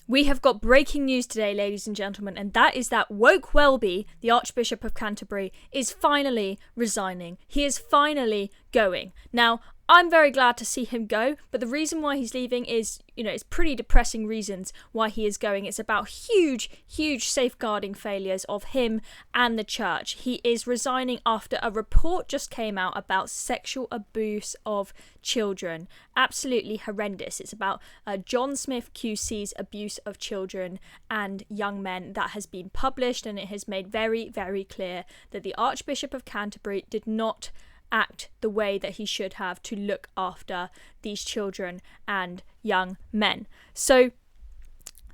We have got breaking news today, ladies and gentlemen, and that is that woke Welby, the Archbishop of Canterbury, is finally resigning. He is finally going. Now, I'm very glad to see him go, but the reason why he's leaving is, it's pretty depressing reasons why he is going. It's about huge safeguarding failures of him and the church. He is resigning after a report just came out about sexual abuse of children. Absolutely horrendous. It's about John Smyth QC's abuse of children and young men that has been published, and it has made very, very clear that the Archbishop of Canterbury did not act the way that he should have to look after these children and young men. So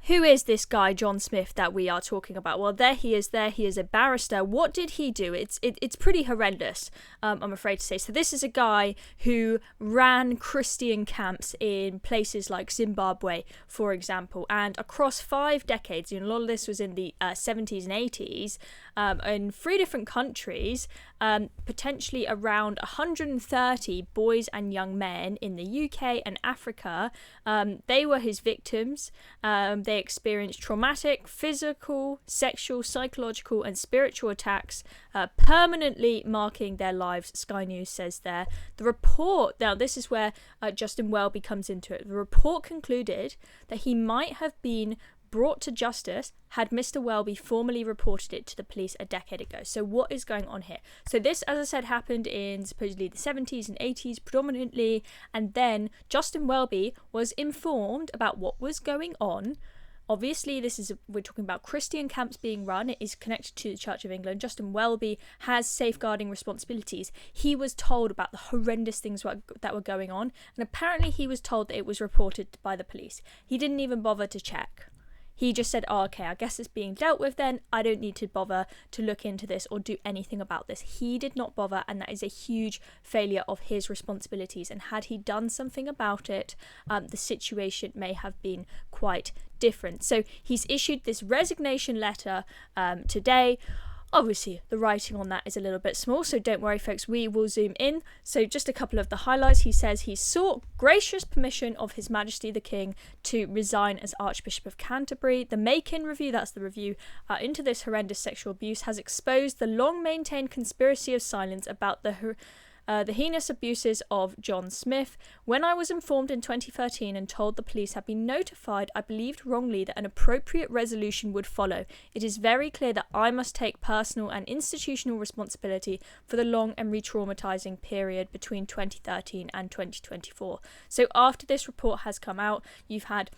who is this guy, John Smyth, that we are talking about? Well, there he is a barrister. What did he do? It's pretty horrendous, I'm afraid to say. So this is a guy who ran Christian camps in places like Zimbabwe, for example, and across 5 decades, a lot of this was in the 70s and 80s, in 3 different countries, potentially around 130 boys and young men in the UK and Africa. They were his victims. They experienced traumatic, physical, sexual, psychological and spiritual attacks, permanently marking their lives, Sky News says there. The report, now this is where Justin Welby comes into it. The report concluded that he might have been brought to justice had Mr. Welby formally reported it to the police a decade ago. So what is going on here? So this, as I said, happened in supposedly the 70s and 80s predominantly, and then Justin Welby was informed about what was going on. Obviously, we're talking about Christian camps being run. It is connected to the Church of England. Justin Welby has safeguarding responsibilities. He was told about the horrendous things that were going on, and apparently he was told that it was reported by the police. He didn't even bother to check. He just said, okay, I guess it's being dealt with then. I don't need to bother to look into this or do anything about this. He did not bother, and that is a huge failure of his responsibilities. And had he done something about it, the situation may have been quite different. So he's issued this resignation letter today. Obviously, the writing on that is a little bit small, so don't worry, folks, we will zoom in. So just a couple of the highlights. He says he sought gracious permission of His Majesty the King to resign as Archbishop of Canterbury. The Make-In review, that's the review into this horrendous sexual abuse, has exposed the long-maintained conspiracy of silence about the heinous abuses of John Smyth. When I was informed in 2013 and told the police had been notified, I believed wrongly that an appropriate resolution would follow. It is very clear that I must take personal and institutional responsibility for the long and re-traumatizing period between 2013 and 2024. So after this report has come out, you've had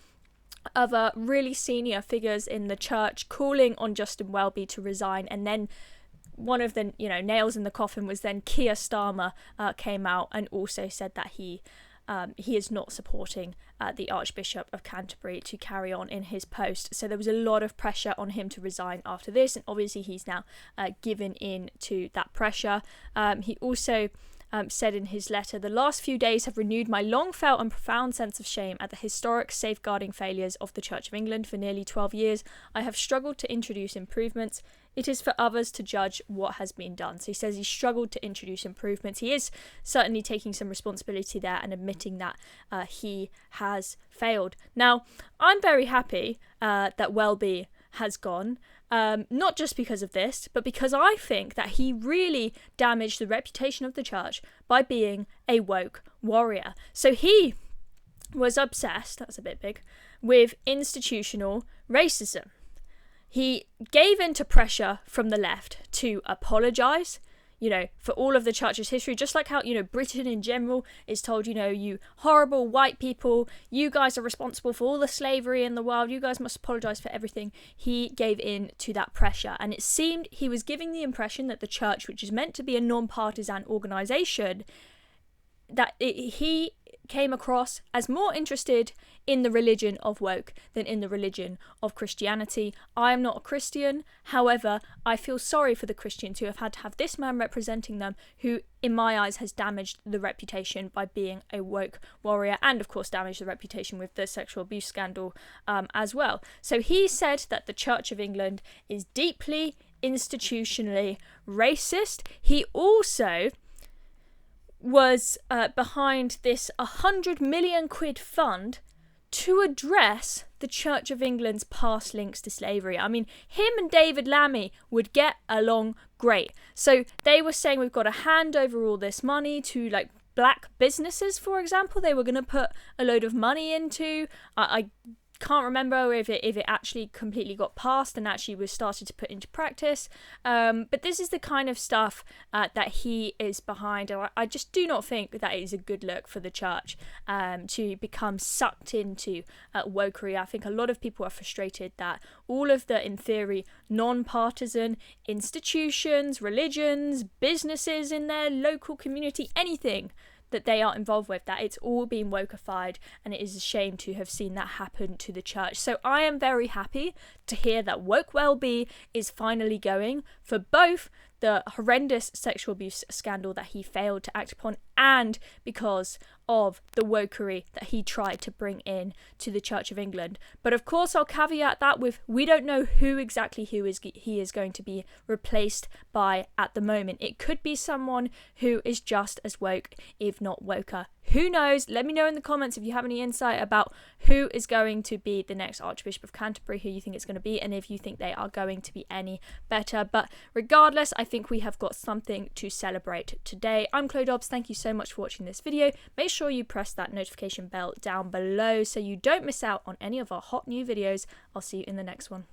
other really senior figures in the church calling on Justin Welby to resign, and then one of the nails in the coffin was then Keir Starmer came out and also said that he is not supporting the Archbishop of Canterbury to carry on in his post. So there was a lot of pressure on him to resign after this, and obviously he's now given in to that pressure. He also said in his letter, the last few days have renewed my long felt and profound sense of shame at the historic safeguarding failures of the Church of England. For nearly 12 years, I have struggled to introduce improvements. It is for others to judge what has been done. So he says he struggled to introduce improvements. He is certainly taking some responsibility there and admitting that he has failed. Now, I'm very happy that Welby has gone. Not just because of this, but because I think that he really damaged the reputation of the church by being a woke warrior. So he was obsessed, that's a bit big, with institutional racism. He gave in to pressure from the left to apologise, for all of the church's history, just like how, Britain in general is told, you horrible white people, you guys are responsible for all the slavery in the world, you guys must apologise for everything. He gave in to that pressure, and it seemed he was giving the impression that the church, which is meant to be a non-partisan organisation, that he came across as more interested in the religion of woke than in the religion of Christianity. I am not a Christian. However, I feel sorry for the Christians who have had to have this man representing them, who in my eyes has damaged the reputation by being a woke warrior, and of course damaged the reputation with the sexual abuse scandal as well. So he said that the Church of England is deeply institutionally racist. He also was behind this £100 million fund to address the Church of England's past links to slavery. I mean, him and David Lammy would get along great. So they were saying we've got to hand over all this money to like black businesses, for example. They were going to put a load of money into. I can't remember if it actually completely got passed and actually was started to put into practice. But this is the kind of stuff that he is behind. I just do not think that it is a good look for the church to become sucked into wokery. I think a lot of people are frustrated that all of the, in theory, non-partisan institutions, religions, businesses in their local community, anything that they are involved with, that it's all been wokeified, and it is a shame to have seen that happen to the church. So I am very happy to hear that Woke Welby is finally going for both the horrendous sexual abuse scandal that he failed to act upon and because of the wokery that he tried to bring in to the Church of England. But of course, I'll caveat that with we don't know who exactly he is going to be replaced by at the moment. It could be someone who is just as woke, if not woker. Who knows? Let me know in the comments if you have any insight about who is going to be the next Archbishop of Canterbury, who you think it's going to be, and if you think they are going to be any better. But regardless, I think we have got something to celebrate today. I'm Chloe Dobbs. Thank you so much for watching this video. Make sure you press that notification bell down below so you don't miss out on any of our hot new videos. I'll see you in the next one.